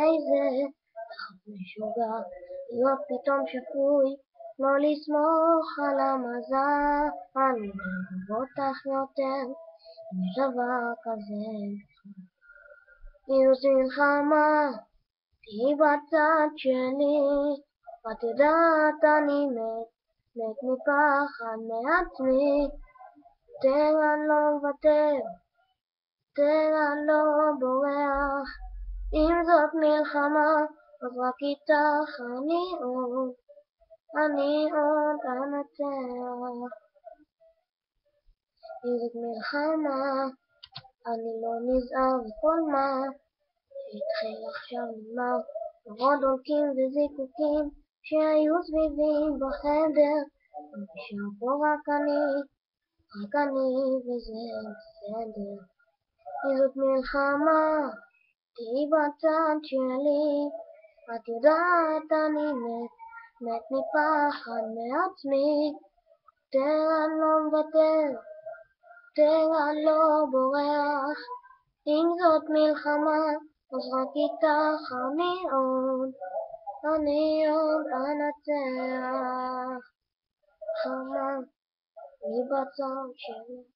איזה תחת משוגע, להיות פתאום שפוי, לא לסמוך על המזל, אני אוהב אותך יותר, אם יש דבר כזה. יש מלחמה, תהי בצד שלי, את יודעת אני מת מפחד מעצמי, אני לא מוותר, אני לא בורח, אם זאת מלחמה, אז רק איתך אני עוד אנצח. אם זאת מלחמה, אני לא נזהר וכל מה שהתחיל עכשיו נגמר, מראות דולקים וזיקוקים שהיו סביבי בחדר, נשאר פה רק אני וזה בסדר. אם זאת מלחמה, תהי בצד שלי, את יודעת אני מת מפחד מעצמי, אני לא מוותר, אני לא בורח, אם זאת מלחמה, אז רק איתך אני עוד אנצח. חמה, תהי בצד שלי.